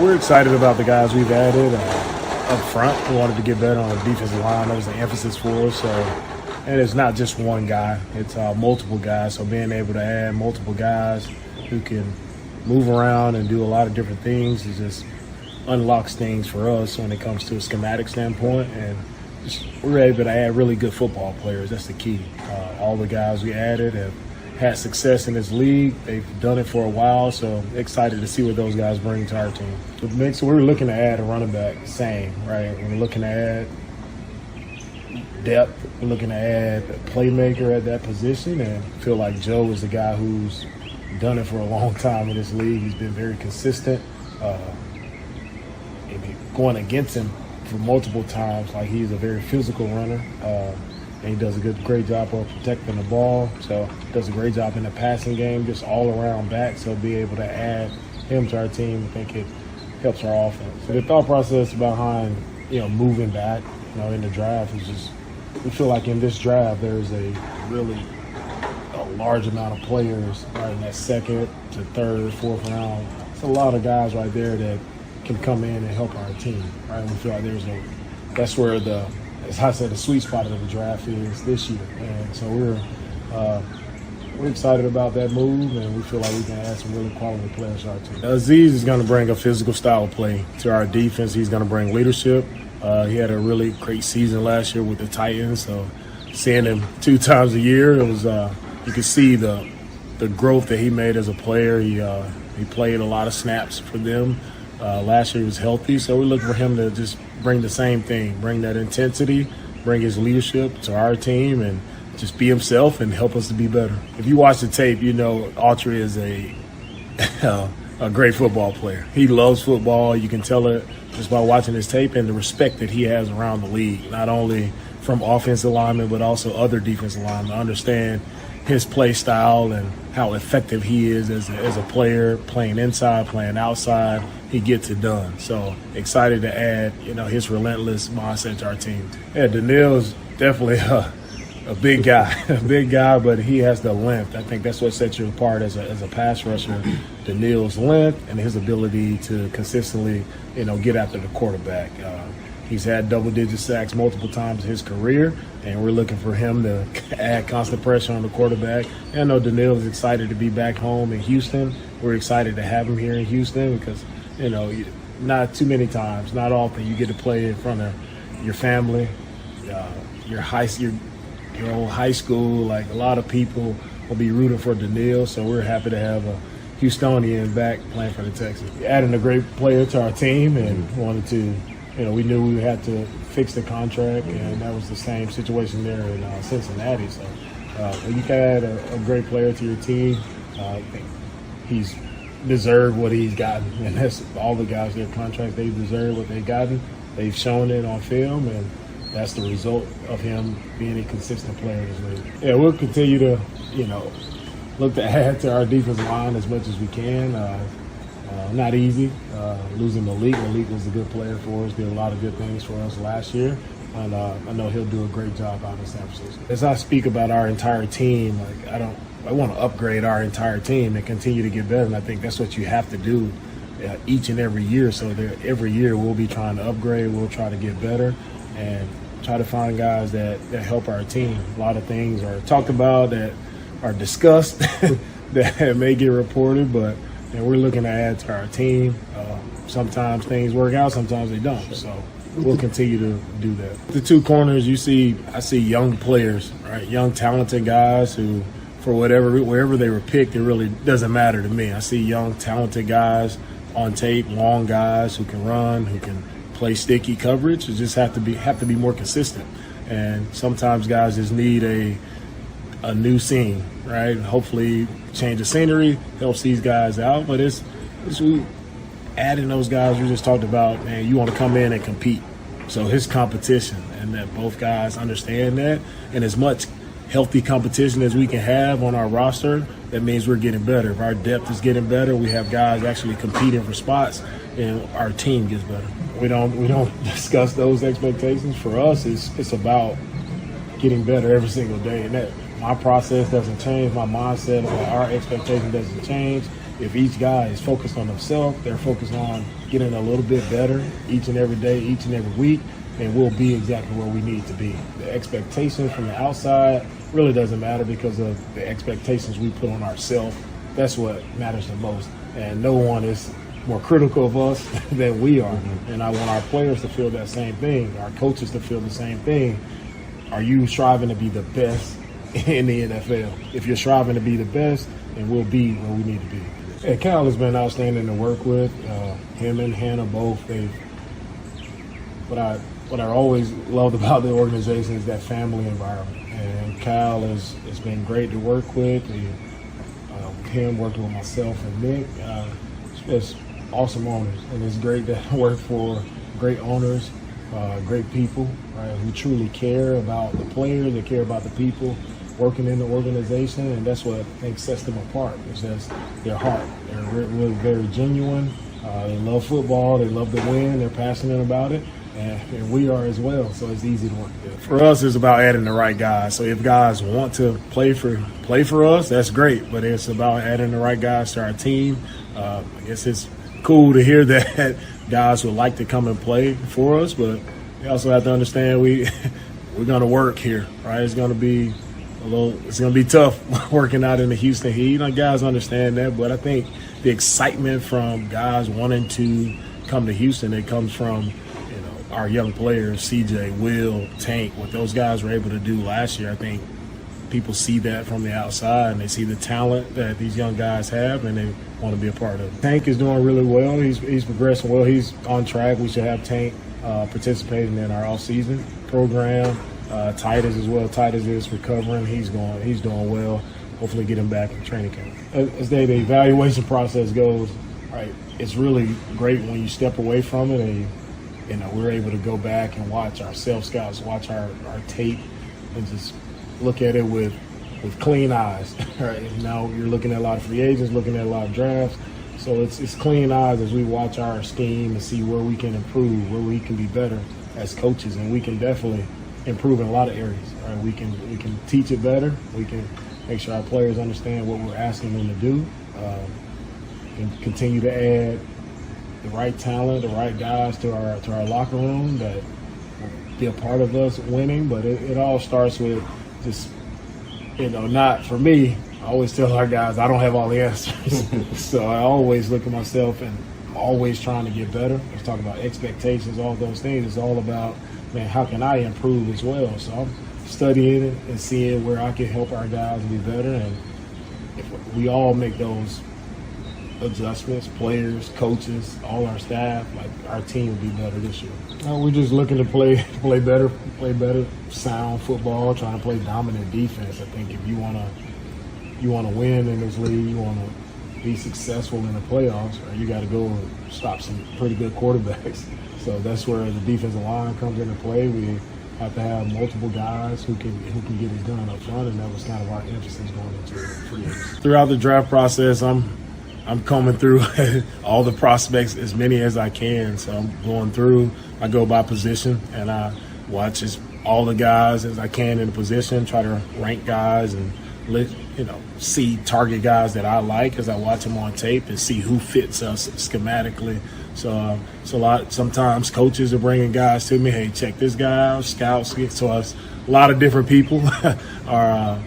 We're excited about the guys we've added up front. We wanted to get better on the defensive line. That was the emphasis for us. And it's not just one guy. It's multiple guys. So being able to add multiple guys who can move around and do a lot of different things is just unlocks things for us when it comes to a schematic standpoint. And we're able to add really good football players. That's the key. All the guys we added have had success in this league. They've done it for a while, so excited to see what those guys bring to our team. So we're looking to add a running back, same, right? We're looking to add depth. We're looking to add a playmaker at that position, and feel like Joe is the guy who's done it for a long time in this league. He's been very consistent. Going against him for multiple times, like he's a very physical runner. And he does a great job of protecting the ball. So does a great job in the passing game, just all around back. So be able to add him to our team, I think it helps our offense. So the thought process behind, moving back, in the draft is just, we feel like in this draft there's a large amount of players right in that second to third, fourth round. It's a lot of guys right there that can come in and help our team, right? We feel like that's where as I said, the sweet spot of the draft is this year. And so we're excited about that move, and we feel like we can add some really quality players to our team. Aziz is going to bring a physical style of play to our defense. He's going to bring leadership. He had a really great season last year with the Titans. So seeing him 2 times a year, it was you could see the growth that he made as a player. He played a lot of snaps for them. Last year he was healthy, so we're looking for him to just bring the same thing, bring that intensity, bring his leadership to our team, and just be himself and help us to be better. If you watch the tape, Autry is a great football player. He loves football. You can tell it just by watching his tape and the respect that he has around the league, not only from offensive linemen but also other defensive linemen. Understand his play style and how effective he is as a player, playing inside, playing outside. He gets it done. So excited to add, his relentless mindset to our team. Yeah, Danielle's definitely a big guy, but he has the length. I think that's what sets you apart as a pass rusher. Danielle's length and his ability to consistently, get after the quarterback. He's had double-digit sacks multiple times in his career, and we're looking for him to add constant pressure on the quarterback. And I know Danielle is excited to be back home in Houston. We're excited to have him here in Houston because, not too many times, not often, you get to play in front of your family, your old high school. Like, a lot of people will be rooting for Danielle, so we're happy to have a Houstonian back playing for the Texans. Adding a great player to our team and wanted to – we knew we had to fix the contract, and that was the same situation there in Cincinnati. So you can add a great player to your team. I think he's deserved what he's gotten, and that's all the guys, their contracts, they deserve what they've gotten. They've shown it on film, and that's the result of him being a consistent player in this league. Yeah, we'll continue to, look to add to our defensive line as much as we can. Not easy. Losing Malik. Malik was a good player for us, did a lot of good things for us last year. And I know he'll do a great job out in San Francisco. As I speak about our entire team, I want to upgrade our entire team and continue to get better. And I think that's what you have to do each and every year. So every year we'll be trying to upgrade. We'll try to get better and try to find guys that help our team. A lot of things are talked about that are discussed that may get reported, but we're looking to add to our team. Sometimes things work out, sometimes they don't. So we'll continue to do that. The 2 corners, I see young players, right? Young, talented guys who, for wherever they were picked, it really doesn't matter to me. I see young, talented guys on tape, long guys who can run, who can play sticky coverage. You just have to be more consistent. And sometimes guys just need a new scene, right? Hopefully change the scenery helps these guys out. But it's adding those guys we just talked about, man, you want to come in and compete. So his competition, and that both guys understand that. And as much healthy competition as we can have on our roster, that means we're getting better. If our depth is getting better, we have guys actually competing for spots, and our team gets better. We don't discuss those expectations. For us, it's about getting better every single day. And that my process doesn't change, my mindset, our expectation doesn't change. If each guy is focused on themselves, they're focused on getting a little bit better each and every day, each and every week, and we'll be exactly where we need to be. The expectations from the outside really doesn't matter because of the expectations we put on ourselves. That's what matters the most. And no one is more critical of us than we are. And I want our players to feel that same thing, our coaches to feel the same thing. Are you striving to be the best in the NFL? If you're striving to be the best, then we'll be where we need to be. Yeah, Cal has been outstanding to work with. Him and Hannah both. What I always loved about the organization is that family environment. And Cal has been great to work with. Him working with myself and Nick. It's awesome owners, and it's great to work for great owners, great people, right, who truly care about the players, they care about the people working in the organization, and that's what I think sets them apart. It's just their heart. They're really very genuine. They love football. They love to win. They're passionate about it, and we are as well. So it's easy to work with. For us, it's about adding the right guys. So if guys want to play for us, that's great. But it's about adding the right guys to our team. I guess it's cool to hear that guys would like to come and play for us, but we also have to understand we're going to work here, right? It's going to be tough working out in the Houston heat. Guys understand that, but I think the excitement from guys wanting to come to Houston, it comes from our young players, CJ, Will, Tank, what those guys were able to do last year. I think people see that from the outside, and they see the talent that these young guys have, and they want to be a part of it. Tank is doing really well. He's progressing well. He's on track. We should have Tank participating in our off-season program. Titus as well. Titus is recovering. He's doing well. Hopefully get him back in training camp. As the evaluation process goes, right, it's really great when you step away from it and we're able to go back and watch our self-scouts, watch our tape, and just look at it with clean eyes. Right? Now you're looking at a lot of free agents, looking at a lot of drafts. So it's clean eyes as we watch our scheme and see where we can improve, where we can be better as coaches, and we can definitely improve in a lot of areas. Right? We can teach it better. We can make sure our players understand what we're asking them to do, and continue to add the right talent, the right guys to our locker room that will be a part of us winning. But it all starts with just, not for me. I always tell our guys I don't have all the answers. So I always look at myself and I'm always trying to get better. Let's talk about expectations, all those things. It's all about, man, how can I improve as well? So I'm studying it and seeing where I can help our guys be better. And if we all make those adjustments, players, coaches, all our staff, like our team will be better this year. We're just looking to play better, sound football, trying to play dominant defense. I think if you want to win in this league, you want to be successful in the playoffs, right, you got to go and stop some pretty good quarterbacks. So that's where the defensive line comes into play. We have to have multiple guys who can get it done up front, and that was kind of our emphasis going into free agency. Throughout the draft process, I'm combing through all the prospects, as many as I can. So I'm going through. I go by position, and I watch all the guys as I can in the position, try to rank guys and see target guys that I like as I watch them on tape and see who fits us schematically. So sometimes coaches are bringing guys to me, hey, check this guy out, scouts. So a lot of different people are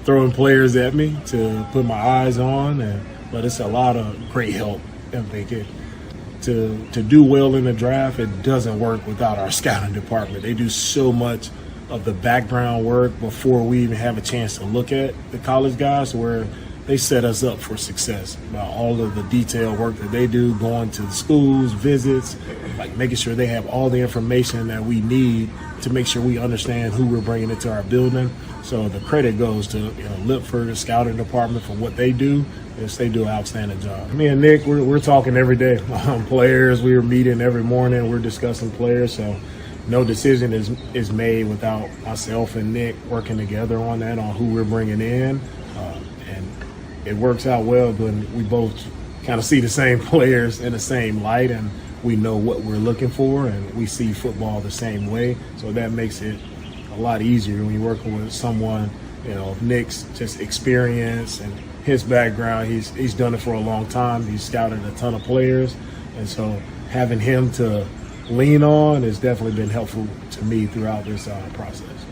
throwing players at me to put my eyes on, but it's a lot of great help. I think to do well in the draft, it doesn't work without our scouting department. They do so much of the background work before we even have a chance to look at the college guys, where they set us up for success. About all of the detailed work that they do, going to the schools, visits, like making sure they have all the information that we need to make sure we understand who we're bringing into our building. So the credit goes to Lipford, the scouting department, for what they do. Yes, they do an outstanding job. Me and Nick, we're talking every day on players. We're meeting every morning. We're discussing players. So no decision is made without myself and Nick working together on that, on who we're bringing in. And it works out well when we both kind of see the same players in the same light, and we know what we're looking for, and we see football the same way. So that makes it a lot easier when you're working with someone, Nick's just experience and his background. He's done it for a long time. He's scouted a ton of players. And so having him to lean on has definitely been helpful to me throughout this process.